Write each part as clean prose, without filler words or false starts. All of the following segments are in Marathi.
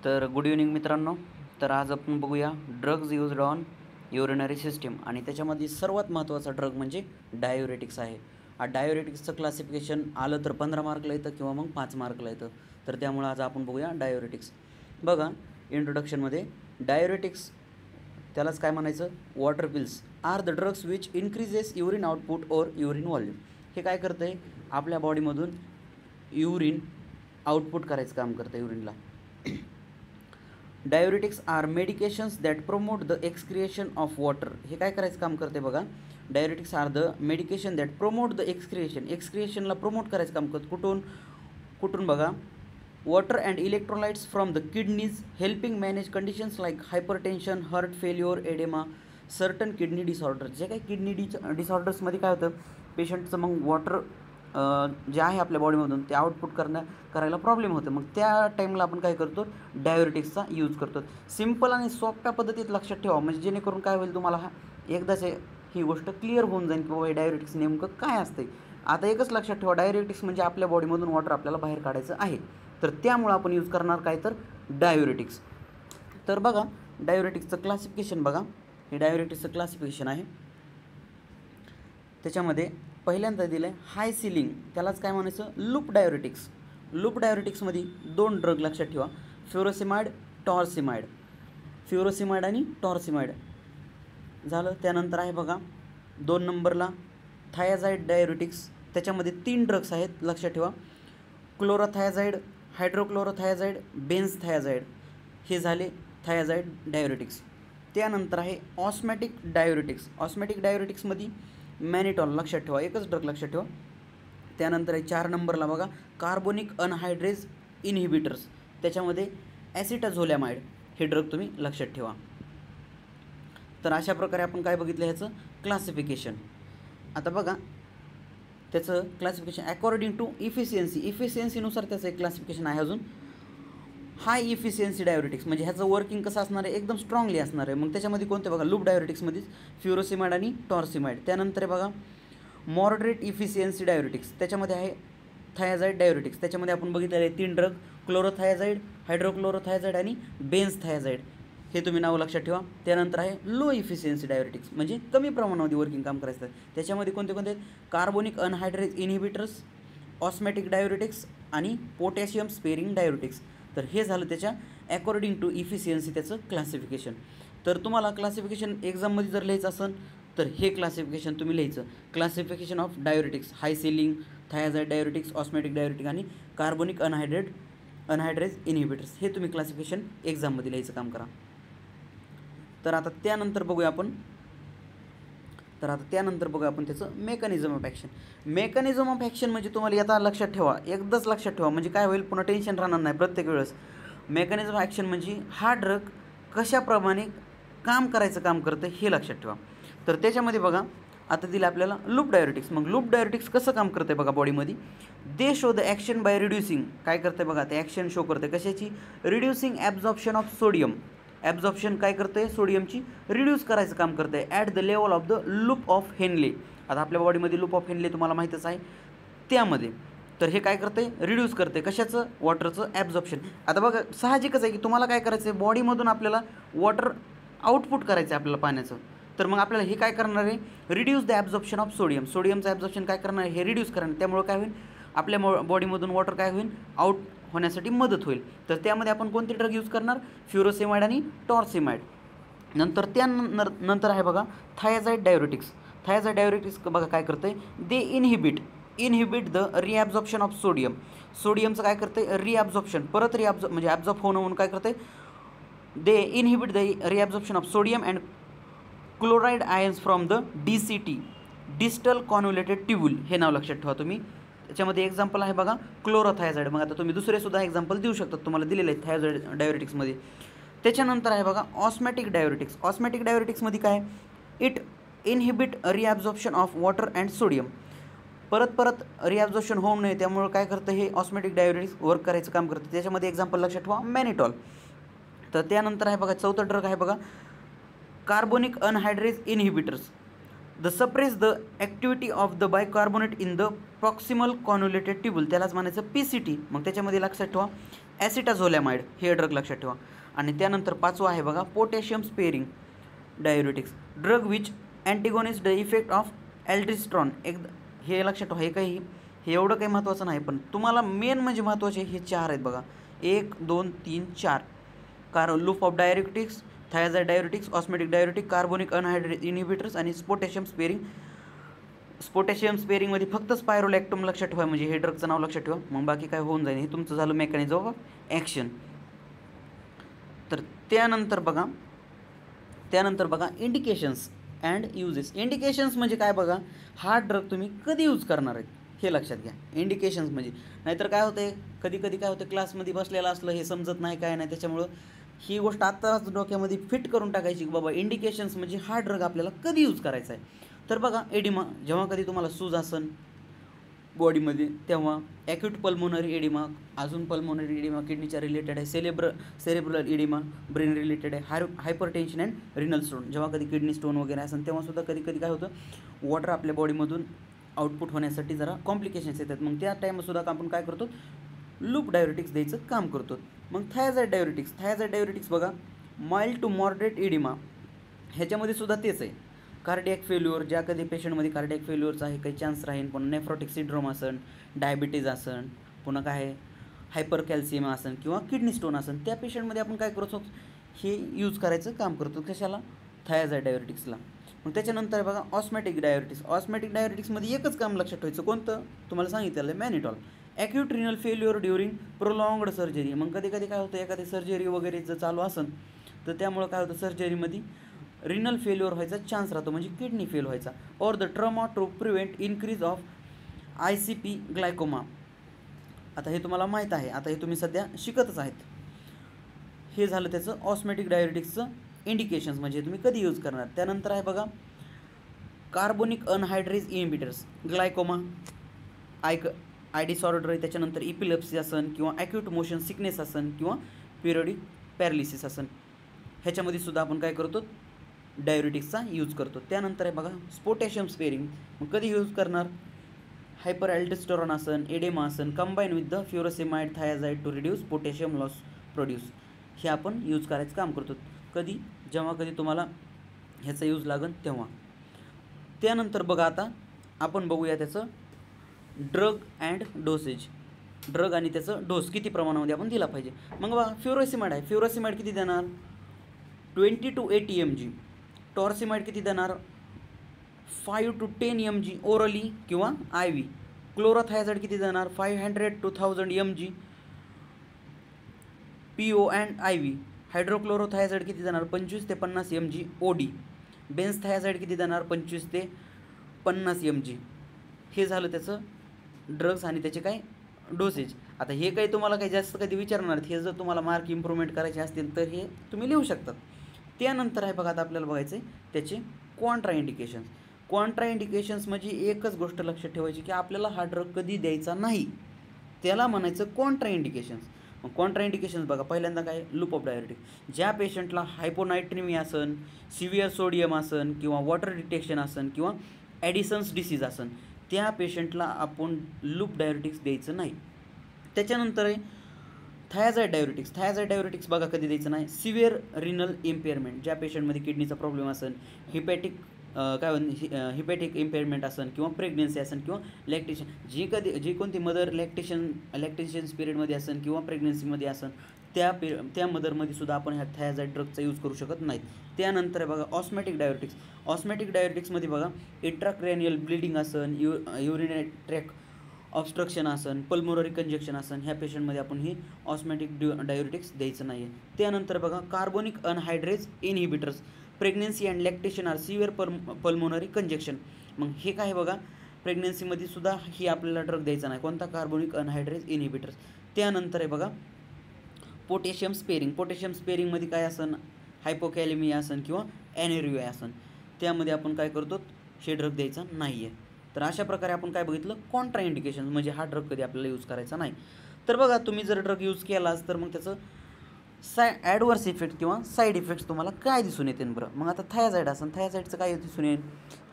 तर गुड इव्हनिंग मित्रांनो. तर आज आपण बघूया drugs used on urinary system आणि त्याच्यामध्ये सर्वात महत्त्वाचा ड्रग म्हणजे डायुरेटिक्स आहे. हा डायुरेटिक्सचं क्लासिफिकेशन आलं तर 15 मार्कला येतं किंवा मग 5 मार्कला येतं. तर त्यामुळे आज आपण बघूया डायुरेटिक्स. बघा इंट्रोडक्शनमध्ये डायुरेटिक्स त्यालाच काय म्हणायचं, water pills are the drugs which increases urine output or urine volume. हे काय करतं आहे, आपल्या बॉडीमधून युरिन आउटपुट करायचं काम करतं युरिनला. Diuretics are medications that promote the excretion of water. हे काय करायचं काम करते बघा, diuretics are the medication that promote the एक्सक्रिएशनला प्रमोट करायचं काम करतं. कुठून बघा, water and electrolytes from the kidneys helping manage conditions like hypertension, heart failure, oedema, certain kidney disorders. जे काही किडनी डिसऑर्डर्समध्ये काय होतं, पेशंटचं मग वॉटर जे आहे आपल्या बॉडीमधून ते आउटपुट करायला प्रॉब्लेम होतं. मग त्या टाईमला आपण काय करतो, डायुरेटिक्सचा यूज करतो. सिम्पल आणि सोप्या पद्धतीत लक्षात ठेवा, म्हणजे जेणेकरून काय होईल, तुम्हाला एकदाच ही गोष्ट क्लिअर होऊन जाईल की बाबा हे डायुरेटिक्स नेमकं काय असते. आता एकच लक्षात ठेवा, डायुरेटिक्स म्हणजे आपल्या बॉडीमधून वॉटर आपल्याला बाहेर काढायचं आहे. तर त्यामुळं आपण यूज करणार काय, तर डायुरेटिक्स. तर बघा डायुरेटिक्सचं क्लासिफिकेशन बघा, हे डायुरेटिक्सचं क्लासिफिकेशन आहे. त्याच्यामध्ये पहिल्यांदा दिलं आहे हाय सिलिंग, त्यालाच काय म्हणायचं, लूप डायुरेटिक्स. लूप डायुरेटिक्समध्ये 2 ड्रग लक्षात ठेवा, फ्युरोसिमाइड, टॉर्सिमाइड. फ्युरोसिमाइड आणि टॉर्सिमाइड झालं. त्यानंतर आहे बघा 2 नंबरला थायाझाईड डायुरेटिक्स. त्याच्यामध्ये 3 ड्रग्स आहेत लक्षात ठेवा, क्लोरोथायाझाईड, हायड्रोक्लोरोथायाझाईड, बेन्झथायाझाईड. हे झाले थायाझाईड डायुरेटिक्स. त्यानंतर आहे ऑस्मॅटिक डायुरेटिक्स. ऑस्मॅटिक डायुरेटिक्समध्ये मॅनिटॉल लक्षात ठेवा, एकच ड्रग लक्षात ठेवा. त्यानंतर आहे 4 नंबरला बघा कार्बोनिक अनहायड्रेज इनहिबिटर्स. त्याच्यामध्ये ॲसिटाझोलॅमाइड. हे ड्रग तुम्ही लक्षात ठेवा. तर अशा प्रकारे आपण काय बघितलं ह्याचं क्लासिफिकेशन. आता बघा त्याचं क्लासिफिकेशन अकॉर्डिंग टू इफिशियन्सीनुसार त्याचं एक क्लासिफिकेशन आहे. अजून हाय इफिशियन्सी डायुरेटिक्स म्हणजे ह्याचं वर्किंग कसं असणार आहे, एकदम स्ट्रॉंगली असणार आहे. मग त्याच्यामध्ये कोणते बघा, लूप डायुरेटिक्समध्येच फ्युरोसिमाइड आणि टॉर्सिमाइड. त्यानंतर आहे बघा मॉडरेट इफिशियन्सी डायुरेटिक्स, त्याच्यामध्ये आहे थायाझाईड डायुरेटिक्स. त्याच्यामध्ये आपण बघितलेले 3 ड्रग, क्लोरोथायाझाईड, हायड्रोक्लोरोथायाझाईड आणि बेन्झथायाझाईड. हे तुम्ही नाव लक्षात ठेवा. त्यानंतर आहे लो इफिशियन्सी डायुरेटिक्स म्हणजे कमी प्रमाणामध्ये वर्किंग काम करायचं. त्याच्यामध्ये कोणते कार्बोनिक अनहायड्रेज इनहिबिटर्स, ऑस्मॅटिक डायुरेटिक्स आणि पोटॅशियम स्पेरिंग डायुरेटिक्स. तर हे झालं त्याच्या अकॉर्डिंग टू इफिशियन्सी त्याचं क्लासिफिकेशन. तर तुम्हाला क्लासिफिकेशन एक्झाममध्ये जर लिहायचं असेल तर हे क्लासिफिकेशन तुम्ही लिहायचं, classification of diuretics, high ceiling, thiazide diuretics, osmotic diuretic आणि कार्बोनिक अनहायड्रेज इनहिबिटर्स. हे तुम्ही क्लासिफिकेशन एक्झाममध्ये लिहायचं काम करा. तर आता त्यानंतर बघूया आपण त्याचं mechanism of action. Mechanism of action म्हणजे तुम्हाला आता लक्षात ठेवा, एकदाच लक्षात ठेवा, म्हणजे काय होईल, पुन्हा टेन्शन राहणार नाही प्रत्येक वेळेस. मेकॅनिझम ऑफ ॲक्शन म्हणजे हा ड्रग कशाप्रमाणे काम करायचं काम करतं हे लक्षात ठेवा. तर त्याच्यामध्ये बघा आता दिलं आपल्याला लूप डायुरेटिक्स. मग लूप डायुरेटिक्स कसं काम करतं बघा बॉडीमध्ये, दे show the action by reducing. काय करतं बघा, ते ॲक्शन शो करते कशाची, reducing absorption of sodium. Absorption काय करते, सोडियमची रिड्यूस करायचं काम करतं आहे at the level of the loop of Henle. आता आपल्या बॉडीमध्ये लूप ऑफ हेनले तुम्हाला माहीतच आहे त्यामध्ये. तर हे काय करते, रिड्यूस करते कशाचं, वॉटरचं ॲब्झॉर्प्शन. आता बघा साहजिकच आहे की तुम्हाला काय करायचं आहे, बॉडीमधून आपल्याला वॉटर आउटपुट करायचं आहे आपल्याला पाण्याचं. तर मग आपल्याला हे काय करणार आहे, reduce the absorption of sodium. सोडियमचं ॲब्झॉर्प्शन काय करणार आहे, हे रिड्यूस करणार. त्यामुळे काय होईल, आपल्या बॉडीमधून वॉटर काय होईल, आउट होण्यासाठी मदत होईल. तर त्यामध्ये आपण कोणते ड्रग यूज करणार, फ्युरोसिमाइड आणि टॉर्सिमाइड. नंतर त्यानंतर आहे बघा थायाझाईड डायुरेटिक्स. थायाझाईड डायुरेटिक्स बघा काय करतं आहे, they inhibit the reabsorption of sodium. सोडियमचं काय करतं आहे, रिॲब्झॉर्प्शन, परत म्हणजे ॲब्झॉर्ब होणं म्हणून काय करतं आहे, they inhibit the reabsorption of sodium and chloride ions from the DCT, distal convoluted tubule. हे नाव लक्षात ठेवा तुम्ही. त्याच्यामध्ये एक्झाम्पल आहे बघा क्लोरोथायाझाईड. मग आता तुम्ही दुसरेसुद्धा एक्झाम्पल देऊ शकता, तुम्हाला दिलेले आहेत थायाझाईड डायुरेटिक्समध्ये. त्याच्यानंतर आहे बघा ऑस्मॅटिक डायुरेटिक्स. ऑस्मॅटिक डायुरेटिक्समध्ये काय, it inhibit reabsorption of water and sodium. परत रिॲब्झॉर्प्शन होऊ नये त्यामुळे काय करतं, हे ऑस्मॅटिक डायुरेटिक्स वर्क करायचं काम करतं. त्याच्यामध्ये एक्झाम्पल लक्षात ठेवा मॅनिटॉल. तर त्यानंतर आहे बघा 4थं ड्रग आहे बघा carbonic anhydrase inhibitors. The suppress the activity of the bicarbonate in the proximal convoluted tubule. त्यालाच म्हणायचं PCT. मग त्याच्यामध्ये लक्षात ठेवा ॲसिटाझोलॅमाइड हे ड्रग लक्षात ठेवा. आणि त्यानंतर 5वं आहे बघा potassium sparing diuretics drug which antagonist the effect of aldosterone. हे लक्षात ठेवा. हे एवढं काही महत्त्वाचं नाही, पण तुम्हाला मेन म्हणजे महत्त्वाचे हे 4 आहेत बघा. 1 2 3 4 loop of diuretics, thiazide diuretics, osmotic diuretic, carbonic anhydrate inhibitors आणि पोटॅशियम स्पेअरिंग. पोटॅशियम स्पेअरिंगमध्ये फक्त स्पायरोलॅक्टोम लक्षात ठेवा, म्हणजे हे ड्रगचं नाव लक्षात ठेवा, मग बाकी काय होऊन जाईल. हे तुमचं झालं मेकॅनिझम ऑफ ॲक्शन. तर त्यानंतर बघा इंडिकेशन्स अँड युजेस. इंडिकेशन्स म्हणजे काय बघा, हा ड्रग तुम्ही कधी यूज करणार आहेत हे लक्षात घ्या. इंडिकेशन्स म्हणजे नाहीतर काय होते, कधी काय होतं क्लासमध्ये बसलेलं असलं हे समजत नाही काय नाही, त्याच्यामुळं ही गोष्ट आत्ताच डोक्यामध्ये फिट करून टाकायची की बाबा इंडिकेशन्स म्हणजे हा ड्रग आपल्याला कधी यूज करायचा आहे. तर बघा एडिमा, जेव्हा कधी तुम्हाला सूज असन बॉडीमध्ये तेव्हा, ॲक्यूट पल्मोनरी एडिमा, अजून पल्मोनरी एडिमा किडनीच्या रिलेटेड आहे, सेरेब्रल एडिमा ब्रेन रिलेटेड आहे, हायपरटेन्शन अँड रिनल स्टोन, जेव्हा कधी किडनी स्टोन वगैरे असेल तेव्हासुद्धा कधी काय होतं वॉटर आपल्या बॉडीमधून आउटपुट होण्यासाठी जरा कॉम्प्लिकेशन्स येतात. मग त्या टाईमसुद्धा आपण काय करतो, लूप डायुरेटिक्स द्यायचं काम करतो. मग थायझाइड डायुरेटिक्स बघा माइल्ड टू मॉडरेट एडिमा, ह्याच्यामध्ये सुद्धा तेच आहे. कार्डिॲक फेल्युअर, ज्या कधी पेशंटमध्ये कार्डिॲक फेल्युअरचा आहे काही चान्स राहील, पुन्हा नेफ्रोटिक सिंड्रोम असन, डायबिटीज असन, पुन्हा काय आहे हायपर कॅल्शियम असन किंवा किडनी स्टोन असन, त्या पेशंटमध्ये आपण काय करतो हे यूज करायचं काम करतो. कशाला, थायझाइड डायुरेटिक्सला. मग त्याच्यानंतर बघा ऑस्मॅटिक डायुरेटिक्समध्ये एकच काम लक्षात ठेवायचं, कोणतं तुम्हाला सांगितलेलं आहे mannitol. Acute renal failure during prolonged surgery, मग कधी काय होतं एखादी सर्जरी वगैरे जर चालू असेल तर त्यामुळं काय होतं सर्जरीमध्ये रिनल फेल्युअर व्हायचा चान्स राहतो, म्हणजे किडनी फेल व्हायचा. Or the trauma to prevent increase of ICP glaucoma. आता हे तुम्हाला माहीत आहे, आता हे तुम्ही सध्या शिकतच आहेत. हे झालं त्याचं ऑस्मॅटिक डायुरेटिक्सचं इंडिकेशन्स, म्हणजे तुम्ही कधी यूज करणार. त्यानंतर आहे बघा कार्बोनिक अनहायड्रेज इनिबिटर्स, ग्लायकोमा, आय डिसऑर्डर आहे, त्याच्यानंतर इपिलेप्सी असन किंवा ॲक्यूट मोशन सिकनेस असन किंवा पिरियडिक पॅरालिसिस असन, ह्याच्यामध्ये सुद्धा आपण काय करतो डायुरेटिक्सचा यूज करतो. त्यानंतर आहे बघा पोटॅशियम स्पेअरिंग, मग कधी यूज करणार, हायपर अल्डोस्टेरॉन असन, एडेमा असन, combine with the furosemide thiazide to reduce potassium loss produce, हे आपण यूज करायचं काम करतो. कधी, जेव्हा कधी तुम्हाला ह्याचा यूज लागेल तेव्हा. त्यानंतर बघा आता आपण बघूया त्याचं ड्रग अँड डोसेज, ड्रग आणि त्याचं डोस किती प्रमाणामध्ये आपण दिला पाहिजे. मग बघा फ्युरोसेमाइड किती देणार, 20 to 80 mg. टॉर्सिमाइड किती देणार, 5 to 10 mg ओरली किंवा IV. क्लोरोथायझाइड किती देणार, 500 to 1000 mg PO and IV. हायड्रोक्लोरोथायझाइड किती देणार, 25 ते 50 mg OD. बेन्झथायझाइड किती देणार, 25 ते 50 mg. हे झालं त्याचं ड्रग्स आणि त्याचे काय डोसेज. आता हे काही तुम्हाला काही जास्त कधी विचारणार आहेत, हे जर तुम्हाला मार्क इम्प्रूव्हमेंट करायचे असतील तर हे तुम्ही लिहू शकतात. त्यानंतर आहे बघा आता आपल्याला बघायचं आहे त्याचे कॉन्ट्रा इंडिकेशन्स म्हणजे एकच गोष्ट लक्षात ठेवायची की आपल्याला हा ड्रग कधी द्यायचा नाही, त्याला म्हणायचं कॉन्ट्रा इंडिकेशन्स. मग कॉन्ट्रा इंडिकेशन्स बघा पहिल्यांदा काय, लूप ऑफ डायुरेटिक, ज्या पेशंटला हायपोनायट्रेमिया असन, सिव्हिअर सोडियम असन किंवा वॉटर डिटेक्शन असन किंवा ॲडिसन्स डिसीज असन, त्या पेशंटला आपण लूप डायुरेटिक्स द्यायचं नाही. त्याच्यानंतर आहे थायझाइड डायुरेटिक्स बघा कधी द्यायचं नाही, सिव्हिअर रिनल इम्पेअरमेंट, ज्या पेशंटमध्ये किडनीचा प्रॉब्लेम असेल, हिपॅटिक इम्पेअरमेंट असेल किंवा प्रेग्नेन्सी असेल किंवा लॅक्टेशन, जी कोणती मदर लॅक्टेशन पिरियडमध्ये असेल किंवा प्रेग्नेन्सीमध्ये असेल त्या मदरमध्ये सुद्धा आपण ह्या थायझाइड ड्रगचा यूज करू शकत नाहीत. त्यानंतर बघा ऑस्मॅटिक डायुरेटिक्समध्ये बघा इंट्राक्रॅनियल ब्लिडिंग असन, युरिनरी ट्रॅक ऑब्स्ट्रक्शन असन, पल्मोनरी कंजेक्शन असन, ह्या पेशंटमध्ये आपण ही ऑस्मॅटिक डायुरेटिक्स द्यायचं नाही आहे. त्यानंतर बघा carbonic anhydrase inhibitors, pregnancy and lactation are severe pulmonary congestion. मग हे काय बघा प्रेग्नेन्सीमध्ये सुद्धा ही आपल्याला ड्रग द्यायचा नाही, कोणता, कार्बोनिक अनहायड्रेज इनहिबिटर्स. त्यानंतर आहे बघा पोटॅशियम स्पेअरिंगमध्ये काय असन, हायपोकॅलेमिया असन किंवा ॲनेरिया असन, त्यामध्ये आपण काय करतो हे ड्रग द्यायचा नाही आहे. तर अशा प्रकारे आपण काय बघितलं कॉन्ट्रा इंडिकेशन, म्हणजे हा ड्रग कधी आपल्याला यूज करायचा नाही. तर बघा तुम्ही जर ड्रग यूज केलास तर मग त्याचं ॲडवर्स इफेक्ट किंवा साईड इफेक्ट्स तुम्हाला काय दिसून येते बरं. मग आता थायझाइडचं काय दिसून येईल,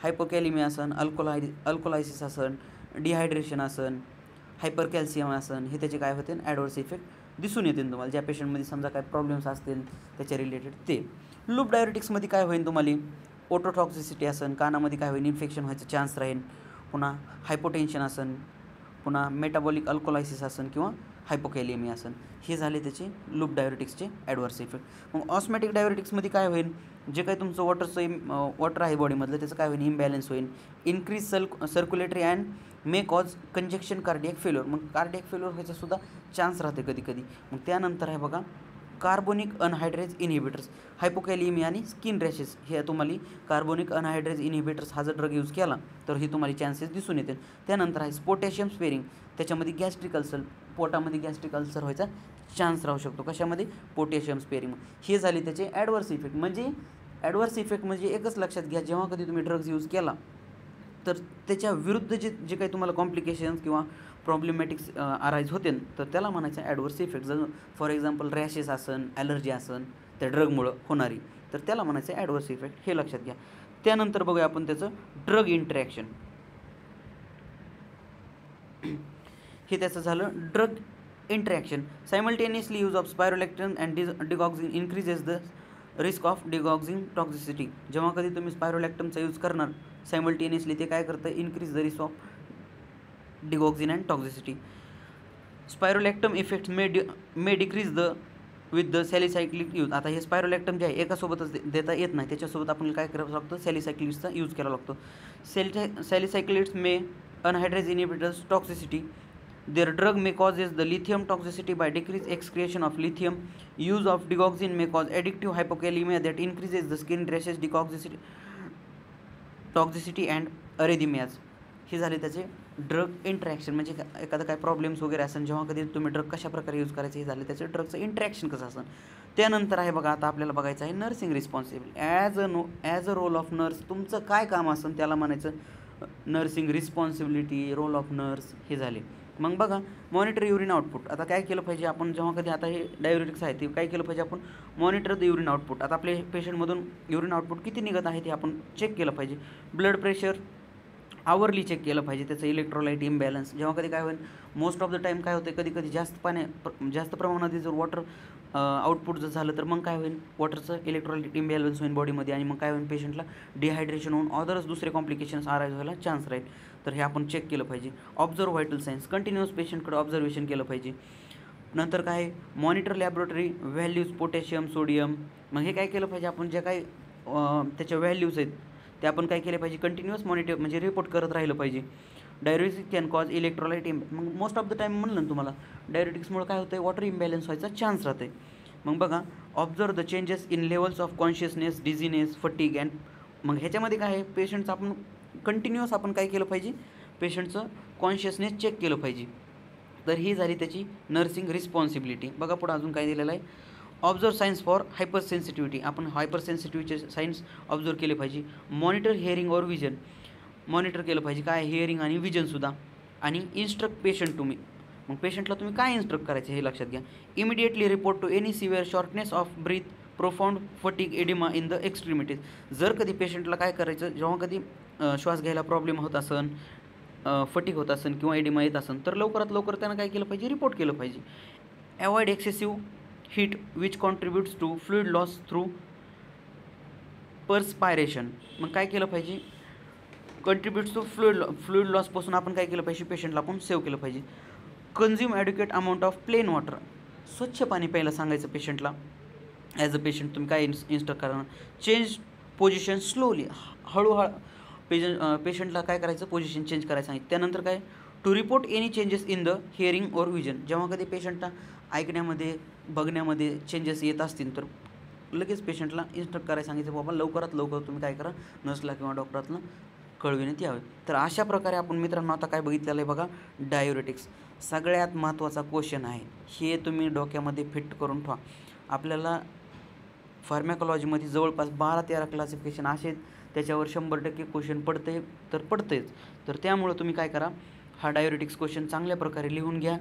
हायपोकॅलेमिया असन, अल्कोलायसिस असन, डिहायड्रेशन असन, हायपर कॅल्शियम असन, हे त्याचे काय होते ॲडवर्स इफेक्ट दिसून येतील तुम्हाला, ज्या पेशंटमध्ये समजा काय प्रॉब्लेम्स असतील त्याच्या रिलेटेड ते. लूप डायरेटिक्समध्ये काय होईल तुम्हाला, ओटोटॉक्सिसिटी असेल, कानामध्ये काय होईल इन्फेक्शन व्हायचं चान्स राहील, पुन्हा हायपोटेन्शन असेल, पुन्हा मेटाबॉलिक अल्कोलायसिस असेल किंवा हायपोकॅलेमिया असेल. हे झाले त्याचे लूप डायरेटिक्सचे ॲडव्हर्स इफेक्ट. मग ऑस्मॅटिक डायरेटिक्समध्ये काय होईल, जे काही तुमचं वॉटर आहे बॉडीमधलं त्याचं काय होईल, इम्बॅलन्स होईल, increase circulatory and may cause conjunction cardiac failure. मग कार्डियक फेल्युअर व्हायचा सुद्धा चान्स राहते कधी कधी. मग त्यानंतर आहे बघा कार्बोनिक अनहायड्रेज इनहिबिटर्स, हायपोकॅलेमिया आणि स्किन रॅशेस, हे तुम्हाला कार्बोनिक अनहायड्रेज इनहिबिटर्स हा जर ड्रग यूज केला तर हे तुम्हाला चान्सेस दिसून येतील. त्यानंतर आहे पोटॅशियम स्पेरिंग, त्याच्यामध्ये गॅस्ट्रिक अल्सर, पोटामध्ये गॅस्ट्रिक अल्सर व्हायचा चान्स राहू शकतो. कशामध्ये, पोटॅशियम स्पेरिंग. हे झाले त्याचे ॲडव्हर्स इफेक्ट. म्हणजे ॲडव्हर्स इफेक्ट म्हणजे एकच लक्षात घ्या, जेव्हा कधी तुम्ही ड्रग्ज यूज केला तर त्याच्या विरुद्ध जे काही तुम्हाला कॉम्प्लिकेशन्स किंवा प्रॉब्लेमॅटिक्स अराईज होते तर त्याला म्हणायचं ॲडव्हर्स इफेक्ट. जर फॉर एक्झाम्पल रॅशेस असन, ॲलर्जी असन त्या ड्रगमुळं होणारी, तर त्याला म्हणायचं ॲडव्हर्स इफेक्ट, हे लक्षात घ्या. त्यानंतर बघूया आपण त्याचं ड्रग इंटरॅक्शन. हे त्याचं झालं drug interaction. Simultaneously use of spironolactone and digoxin increases the risk of digoxin toxicity. जेव्हा कधी तुम्ही स्पायरोलॅक्टमचा यूज करणार सायमल्टेनियसली, ते काय करतं, increase the risk of digoxin and toxicity. Spironolactone effects may decrease the with the salicylic use. आता हे स्पायरोलॅक्टम जे आहे एकासोबतच देता येत नाही, त्याच्यासोबत आपण काय करावं लागतं, सॅलिसायक्लिड्सचा यूज करावा लागतो. सॅलिसायक्लिड्स मे अनहायड्रेज inhibitors टॉक्झिसिटी. Their drug may causes the lithium toxicity by decreased excretion of lithium. Use of digoxin may cause addictive hypokalemia that increases the skin rashes, toxicity and arrhythmias. हे झाले त्याचे ड्रग इंटरॅक्शन. म्हणजे एखादा काय प्रॉब्लेम्स वगैरे असेल, जेव्हा कधी तुम्ही ड्रग कशा प्रकारे यूज करायचे, हे झाले त्याचे ड्रगचं इंटरॅक्शन कसं असेल. त्यानंतर आहे बघा, आता आपल्याला बघायचं आहे nursing responsibility. As a role of nurse तुमचं काय काम असेल त्याला म्हणायचं nursing responsibility, role of nurse, हे झाले. मग बघा मॉनिटर युरिन आउटपुट. आता काय केलं पाहिजे आपण, जेव्हा कधी आता हे डायरेटिक्स आहे ते काय केलं पाहिजे आपण, मॉनिटर द युरिन आउटपुट. आता आपल्या पेशंटमधून युरिन आउटपुट किती निघत आहे ते आपण चेक केलं पाहिजे. ब्लड प्रेशर आवरली चेक केलं पाहिजे, त्याचं इलेक्ट्रोलाइट इम्बॅलन्स. जेव्हा कधी काय होईल, मोस्ट ऑफ द टाईम काय होतं, कधी कधी जास्त प्रमाणात जर वॉटर आउटपुट जर झालं तर मग काय होईल, वॉटरचं इलेक्ट्रोलाइट इम्बॅलन्स होईल बॉडीमध्ये आणि मग काय होईल, पेशंटला डिहायड्रेशन होऊन अदरच दुसरे कॉम्प्लिकेशन्स अराईज व्हायला चान्स राहील. तर हे आपण चेक केलं पाहिजे. ऑब्झर्व व्हायटल सायन्स, कंटिन्युअस पेशंटकडे ऑब्झर्वेशन केलं पाहिजे. नंतर काय, monitor laboratory values, potassium, sodium. मग हे काय केलं पाहिजे आपण, जे काही त्याच्या व्हॅल्यूज आहेत ते आपण काय केले पाहिजे, कंटिन्युअस मॉनिटर म्हणजे रिपोर्ट करत राहिलं पाहिजे. डायरेटिक्स कॅन कॉज इलेक्ट्रोलाइट मग मोस्ट ऑफ द टाईम म्हणलं ना तुम्हाला, डायरेटिक्समुळे काय होतं, वॉटर इम्बॅलन्स व्हायचा चान्स राहते. मग बघा, observe the changes in levels of consciousness, dizziness, fatigue and. मग ह्याच्यामध्ये काय आहे, पेशंटचं आपण कंटिन्युअस आपण काय केलं पाहिजे, पेशंटचं कॉन्शियसनेस चेक केलं पाहिजे. तर ही झाली त्याची नर्सिंग रिस्पॉन्सिबिलिटी. बघा पुढं अजून काय दिलेलं आहे, observe science for hyper sensitivity. आपण हायपर सेन्सिटिव्हिटीचे सायन्स ऑब्झर्व केले पाहिजे. Monitor hearing or vision, monitor केलं पाहिजे काय, हिअरिंग आणि विजनसुद्धा. आणि इन्स्ट्रक्ट पेशंट तुम्ही, मग पेशंटला तुम्ही काय इन्स्ट्रक्ट करायचे हे लक्षात घ्या. Immediately report to any severe shortness of breath, profound fatigue, edema in the extremities. जर कधी पेशंटला काय करायचं, जेव्हा कधी श्वास घ्यायला प्रॉब्लेम होत असन, फटीग होत असन किंवा एडिमा येत असन, तर लवकरात लवकर त्यानं काय केलं पाहिजे, रिपोर्ट केलं पाहिजे. Avoid excessive heat which contributes to fluid loss through perspiration. मग काय केलं पाहिजे, कंट्रीब्युट्स टू फ्लुइड लॉसपासून आपण काय केलं पाहिजे, पेशंटला आपण सेव्ह केलं पाहिजे. Consume adequate amount of plain water, स्वच्छ पाणी प्यायला सांगायचं पेशंटला. ॲज अ पेशंट तुम्ही काय इन्स्ट्रक्ट करणार, चेंज पोझिशन स्लोली, हळूहळू पेशंटला काय करायचं, पोझिशन चेंज करायचं सांगितलं. त्यानंतर काय, to report any changes in the hearing or vision. जेव्हा कधी पेशंटला ऐकण्यामध्ये, बघण्यामध्ये चेंजेस येत असतील तर लगेच पेशंटला इन्स्ट्रक्ट करायला सांगितलं, बाबा लवकरात लवकर तुम्ही काय करा, नर्सला किंवा डॉक्टरातनं कळविण्यात यावे. तर अशा प्रकारे आपण मित्रांनो आता काय बघितलेलं आहे बघा, डायुरेटिक्स. सगळ्यात महत्त्वाचा क्वेश्चन आहे, हे तुम्ही डोक्यामध्ये फिट करून ठेवा. आपल्याला फार्मॅकॉलॉजीमध्ये जवळपास 12-13 क्लासिफिकेशन असे, त्याच्यावर 100% क्वेश्चन पडते तर पडतेच. तर त्यामुळं तुम्ही काय करा, हा डायुरेटिक्स क्वेश्चन चांगल्या प्रकारे लिहून घ्या.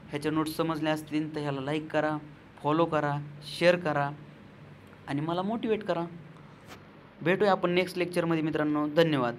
ह्याच्या नोट्स समजल्या असतील तर ह्याला लाईक करा, फॉलो करा, शेअर करा आणि मला मोटिवेट करा. भेटूया आपण नेक्स्ट लेक्चरमध्ये मित्रांनो. धन्यवाद.